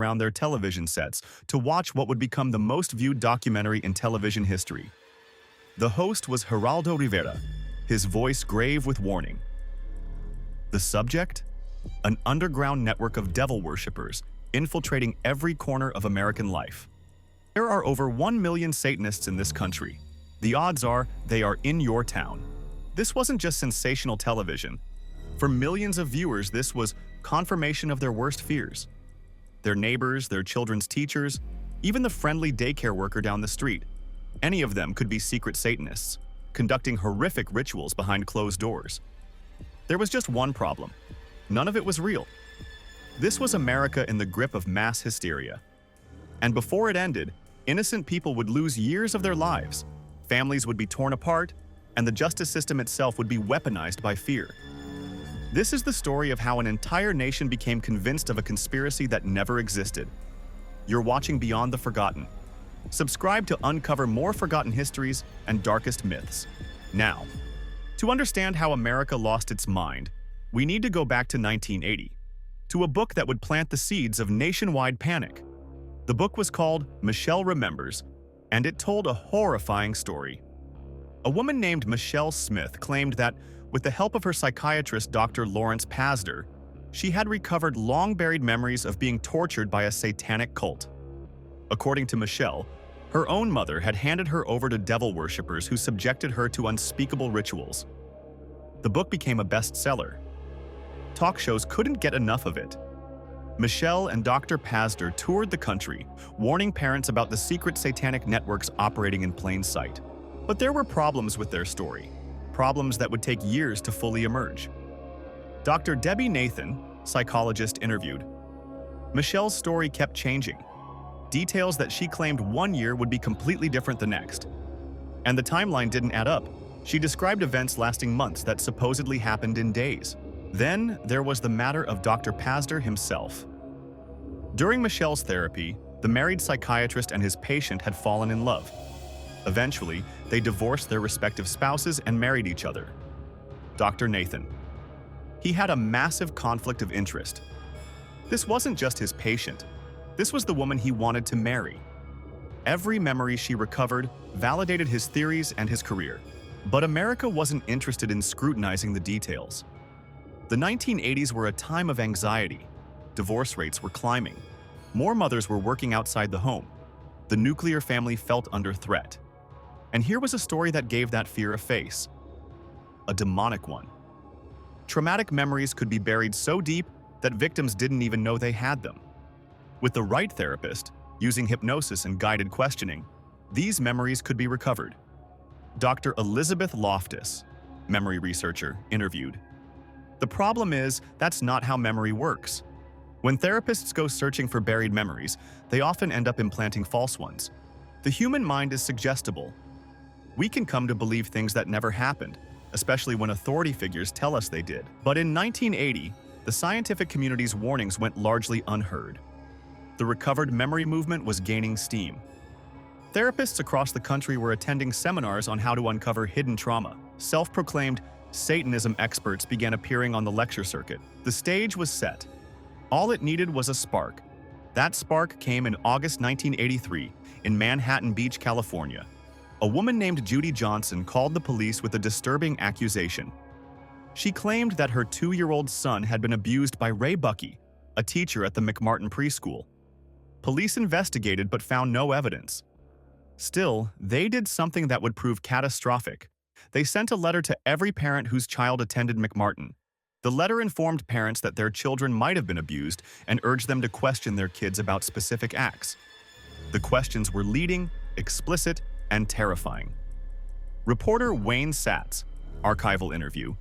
around their television sets to watch what would become the most viewed documentary in television history. The host was Geraldo Rivera, his voice grave with warning. The subject? An underground network of devil worshippers infiltrating every corner of American life. There are over 1 million Satanists in this country. The odds are they are in your town. This wasn't just sensational television. For millions of viewers, this was confirmation of their worst fears. Their neighbors, their children's teachers, even the friendly daycare worker down the street. Any of them could be secret Satanists, conducting horrific rituals behind closed doors. There was just one problem. None of it was real. This was America in the grip of mass hysteria. And before it ended, innocent people would lose years of their lives, families would be torn apart, and the justice system itself would be weaponized by fear. This is the story of how an entire nation became convinced of a conspiracy that never existed. You're watching Beyond the Forgotten. Subscribe to uncover more forgotten histories and darkest myths. Now, to understand how America lost its mind, we need to go back to 1980, to a book that would plant the seeds of nationwide panic. The book was called Michelle Remembers, and it told a horrifying story. A woman named Michelle Smith claimed that, with the help of her psychiatrist Dr. Lawrence Pasder, she had recovered long-buried memories of being tortured by a satanic cult. According to Michelle, her own mother had handed her over to devil worshippers who subjected her to unspeakable rituals. The book became a bestseller. Talk shows couldn't get enough of it. Michelle and Dr. Pasder toured the country, warning parents about the secret satanic networks operating in plain sight. But there were problems with their story, problems that would take years to fully emerge. Dr. Debbie Nathan, psychologist, interviewed. Michelle's story kept changing. Details that she claimed one year would be completely different the next. And the timeline didn't add up. She described events lasting months that supposedly happened in days. Then there was the matter of Dr. Pasder himself. During Michelle's therapy, the married psychiatrist and his patient had fallen in love. Eventually, they divorced their respective spouses and married each other. Dr. Nathan. He had a massive conflict of interest. This wasn't just his patient. This was the woman he wanted to marry. Every memory she recovered validated his theories and his career. But America wasn't interested in scrutinizing the details. The 1980s were a time of anxiety. Divorce rates were climbing. More mothers were working outside the home. The nuclear family felt under threat. And here was a story that gave that fear a face. A demonic one. Traumatic memories could be buried so deep that victims didn't even know they had them. With the right therapist, using hypnosis and guided questioning, these memories could be recovered. Dr. Elizabeth Loftus, memory researcher, interviewed. The problem is, that's not how memory works. When therapists go searching for buried memories, they often end up implanting false ones. The human mind is suggestible. We can come to believe things that never happened, especially when authority figures tell us they did. But in 1980, the scientific community's warnings went largely unheard. The recovered memory movement was gaining steam. Therapists across the country were attending seminars on how to uncover hidden trauma. Self-proclaimed Satanism experts began appearing on the lecture circuit. The stage was set. All it needed was a spark. That spark came in August 1983 in Manhattan Beach, California. A woman named Judy Johnson called the police with a disturbing accusation. She claimed that her 2-year-old son had been abused by Ray Buckey, a teacher at the McMartin preschool. Police investigated but found no evidence. Still, they did something that would prove catastrophic. They sent a letter to every parent whose child attended McMartin. The letter informed parents that their children might have been abused and urged them to question their kids about specific acts. The questions were leading, explicit, and terrifying. Reporter Wayne Satz, archival interview.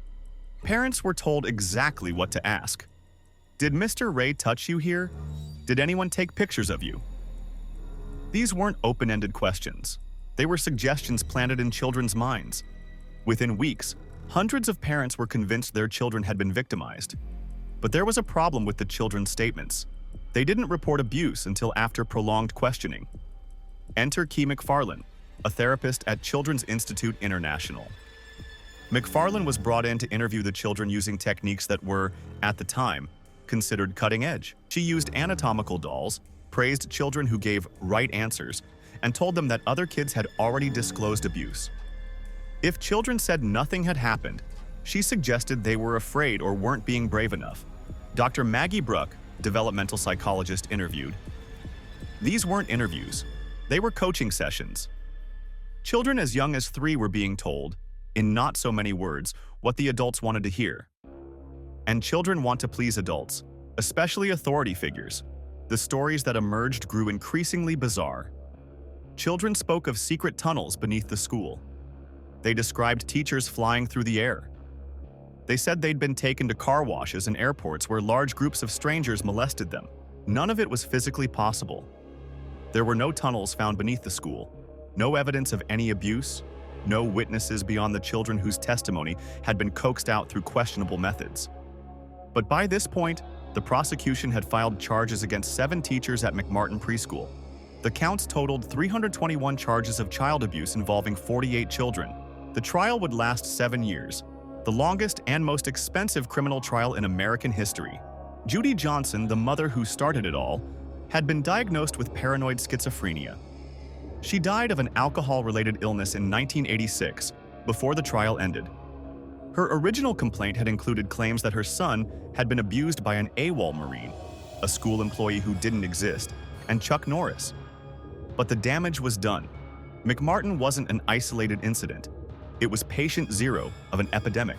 Parents were told exactly what to ask. Did Mr. Ray touch you here? Did anyone take pictures of you? These weren't open-ended questions. They were suggestions planted in children's minds. Within weeks, hundreds of parents were convinced their children had been victimized. But there was a problem with the children's statements. They didn't report abuse until after prolonged questioning. Enter Key McFarlane, a therapist at Children's Institute International. McFarlane was brought in to interview the children using techniques that were, at the time, considered cutting edge. She used anatomical dolls, praised children who gave right answers, and told them that other kids had already disclosed abuse. If children said nothing had happened, she suggested they were afraid or weren't being brave enough. Dr. Maggie Bruck, developmental psychologist, interviewed. These weren't interviews. They were coaching sessions. Children as young as 3 were being told, in not so many words, what the adults wanted to hear. And children want to please adults, especially authority figures. The stories that emerged grew increasingly bizarre. Children spoke of secret tunnels beneath the school. They described teachers flying through the air. They said they'd been taken to car washes and airports where large groups of strangers molested them. None of it was physically possible. There were no tunnels found beneath the school, no evidence of any abuse, no witnesses beyond the children whose testimony had been coaxed out through questionable methods. But by this point, the prosecution had filed charges against 7 teachers at McMartin Preschool. The counts totaled 321 charges of child abuse involving 48 children. The trial would last 7 years, the longest and most expensive criminal trial in American history. Judy Johnson, the mother who started it all, had been diagnosed with paranoid schizophrenia. She died of an alcohol-related illness in 1986, before the trial ended. Her original complaint had included claims that her son had been abused by an AWOL Marine, a school employee who didn't exist, and Chuck Norris. But the damage was done. McMartin wasn't an isolated incident. It was patient zero of an epidemic.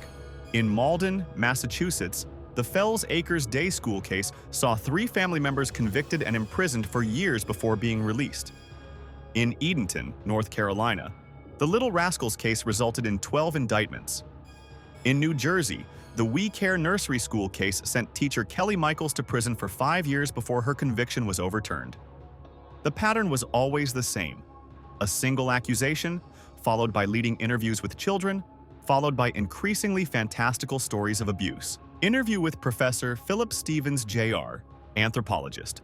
In Malden, Massachusetts, the Fells Acres Day School case saw 3 family members convicted and imprisoned for years before being released. In Edenton, North Carolina, the Little Rascals case resulted in 12 indictments. In New Jersey, the We Care Nursery School case sent teacher Kelly Michaels to prison for 5 years before her conviction was overturned. The pattern was always the same: a single accusation, followed by leading interviews with children, followed by increasingly fantastical stories of abuse. Interview with Professor Philip Stevens, Jr., anthropologist.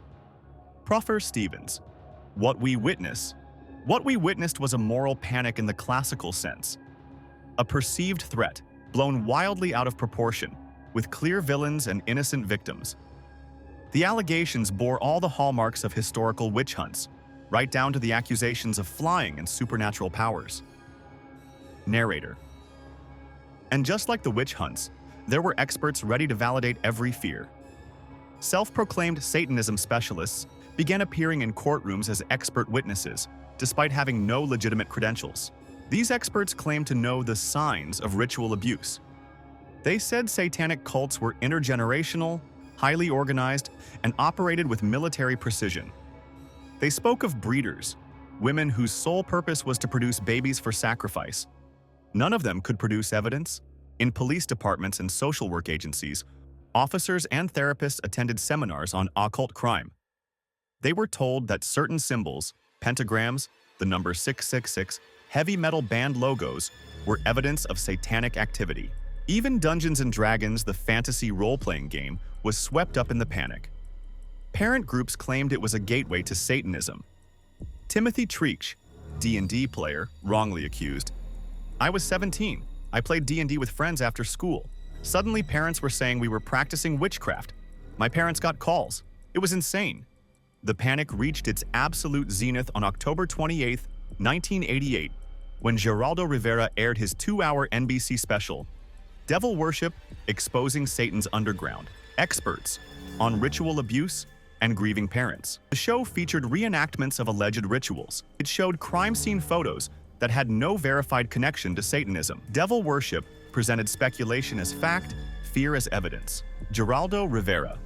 Prof. Stevens: What we witnessed was a moral panic in the classical sense. A perceived threat, blown wildly out of proportion, with clear villains and innocent victims. The allegations bore all the hallmarks of historical witch hunts, right down to the accusations of flying and supernatural powers. Narrator: And just like the witch hunts, there were experts ready to validate every fear. Self-proclaimed Satanism specialists began appearing in courtrooms as expert witnesses, despite having no legitimate credentials. These experts claimed to know the signs of ritual abuse. They said satanic cults were intergenerational, highly organized, and operated with military precision. They spoke of breeders, women whose sole purpose was to produce babies for sacrifice. None of them could produce evidence. In police departments and social work agencies, officers and therapists attended seminars on occult crime. They were told that certain symbols, pentagrams, the number 666, heavy metal band logos, were evidence of satanic activity. Even Dungeons & Dragons, the fantasy role-playing game, was swept up in the panic. Parent groups claimed it was a gateway to Satanism. Timothy Treach, D&D player, wrongly accused. I was 17. I played D&D with friends after school. Suddenly, parents were saying we were practicing witchcraft. My parents got calls. It was insane. The panic reached its absolute zenith on October 28, 1988, when Geraldo Rivera aired his 2-hour NBC special, Devil Worship: Exposing Satan's Underground, Experts on Ritual Abuse and Grieving Parents. The show featured reenactments of alleged rituals. It showed crime scene photos that had no verified connection to Satanism. Devil Worship presented speculation as fact, fear as evidence. Geraldo Rivera: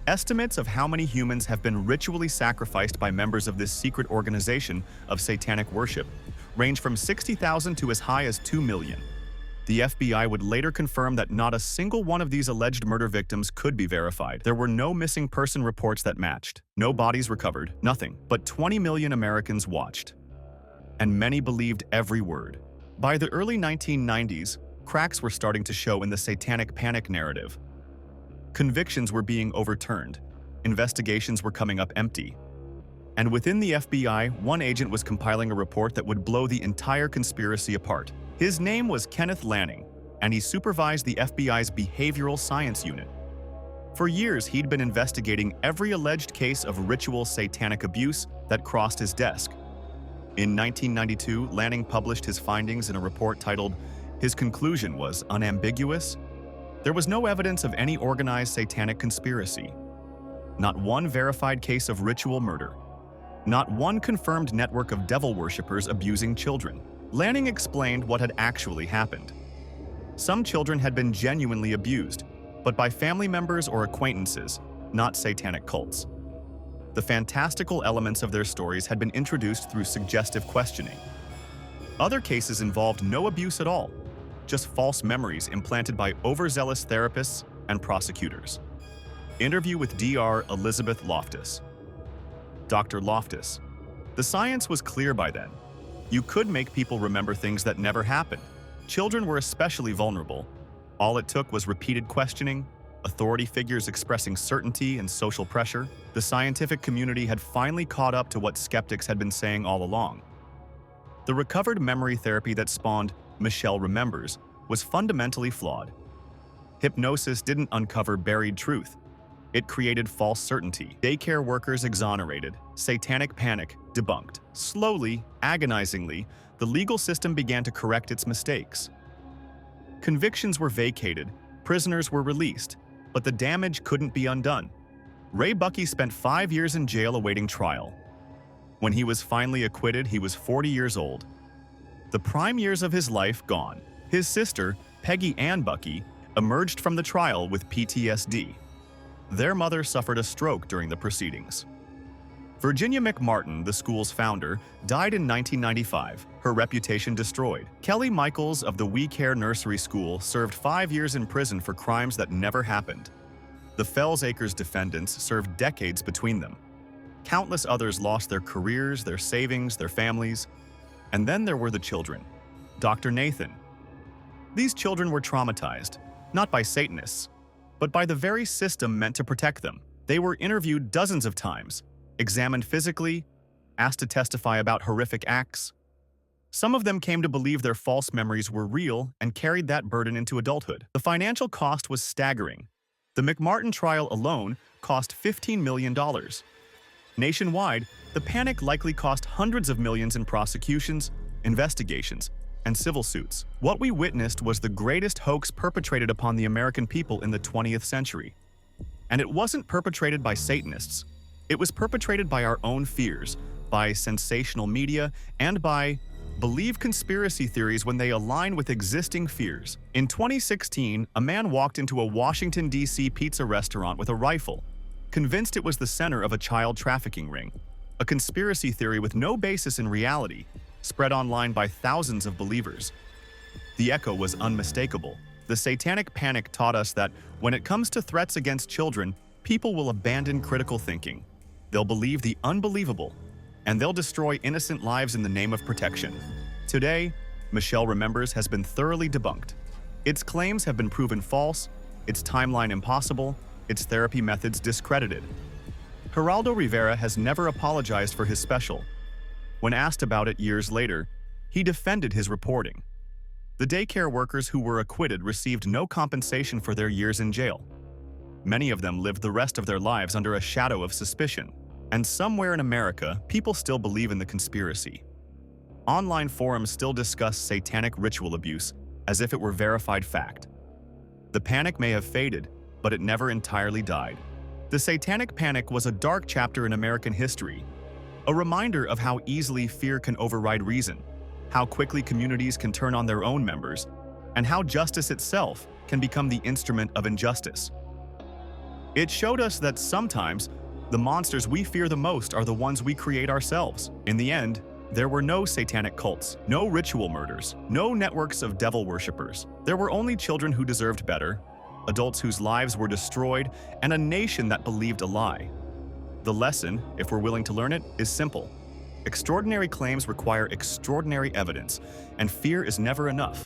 Estimates of how many humans have been ritually sacrificed by members of this secret organization of satanic worship range from 60,000 to as high as 2 million. The FBI would later confirm that not a single one of these alleged murder victims could be verified. There were no missing person reports that matched, no bodies recovered, nothing. But 20 million Americans watched, and many believed every word. By the early 1990s, cracks were starting to show in the Satanic Panic narrative. Convictions were being overturned, investigations were coming up empty. And within the FBI, one agent was compiling a report that would blow the entire conspiracy apart. His name was Kenneth Lanning, and he supervised the FBI's behavioral science unit. For years, he'd been investigating every alleged case of ritual satanic abuse that crossed his desk. In 1992, Lanning published his findings in a report titled, "His conclusion was unambiguous." There was no evidence of any organized satanic conspiracy. Not one verified case of ritual murder. Not one confirmed network of devil worshippers abusing children. Lanning explained what had actually happened. Some children had been genuinely abused, but by family members or acquaintances, not satanic cults. The fantastical elements of their stories had been introduced through suggestive questioning. Other cases involved no abuse at all, just false memories implanted by overzealous therapists and prosecutors. Interview with Dr. Elizabeth Loftus. Dr. Loftus. The science was clear by then. You could make people remember things that never happened. Children were especially vulnerable. All it took was repeated questioning, authority figures expressing certainty and social pressure. The scientific community had finally caught up to what skeptics had been saying all along. The recovered memory therapy that spawned Michelle Remembers was fundamentally flawed. Hypnosis didn't uncover buried truth. It created false certainty. Daycare workers exonerated. Satanic Panic debunked. Slowly, agonizingly, the legal system began to correct its mistakes. Convictions were vacated, prisoners were released, but the damage couldn't be undone. Ray Buckey spent 5 years in jail awaiting trial. When he was finally acquitted, he was 40 years old. The prime years of his life gone. His sister, Peggy Ann Buckey, emerged from the trial with PTSD. Their mother suffered a stroke during the proceedings. Virginia McMartin, the school's founder, died in 1995, her reputation destroyed. Kelly Michaels of the We Care Nursery School served 5 years in prison for crimes that never happened. The Fells Acres defendants served decades between them. Countless others lost their careers, their savings, their families. And then there were the children. Dr. Nathan. These children were traumatized, not by Satanists, but by the very system meant to protect them. They were interviewed dozens of times, examined physically, asked to testify about horrific acts. Some of them came to believe their false memories were real and carried that burden into adulthood. The financial cost was staggering. The McMartin trial alone cost $15 million. Nationwide, the panic likely cost hundreds of millions in prosecutions, investigations, and civil suits. What we witnessed was the greatest hoax perpetrated upon the American people in the 20th century. And it wasn't perpetrated by Satanists. It was perpetrated by our own fears, by sensational media, and by believe conspiracy theories when they align with existing fears. In 2016, a man walked into a Washington, D.C. pizza restaurant with a rifle, convinced it was the center of a child trafficking ring, a conspiracy theory with no basis in reality, spread online by thousands of believers. The echo was unmistakable. The Satanic Panic taught us that when it comes to threats against children, people will abandon critical thinking. They'll believe the unbelievable, and they'll destroy innocent lives in the name of protection. Today, Michelle Remembers has been thoroughly debunked. Its claims have been proven false, its timeline impossible, its therapy methods discredited. Geraldo Rivera has never apologized for his special. When asked about it years later, he defended his reporting. The daycare workers who were acquitted received no compensation for their years in jail. Many of them lived the rest of their lives under a shadow of suspicion. And somewhere in America, people still believe in the conspiracy. Online forums still discuss satanic ritual abuse as if it were verified fact. The panic may have faded, but it never entirely died. The Satanic Panic was a dark chapter in American history, a reminder of how easily fear can override reason, how quickly communities can turn on their own members, and how justice itself can become the instrument of injustice. It showed us that sometimes the monsters we fear the most are the ones we create ourselves. In the end, there were no satanic cults, no ritual murders, no networks of devil worshippers. There were only children who deserved better, adults whose lives were destroyed, and a nation that believed a lie. The lesson, if we're willing to learn it, is simple. Extraordinary claims require extraordinary evidence, and fear is never enough.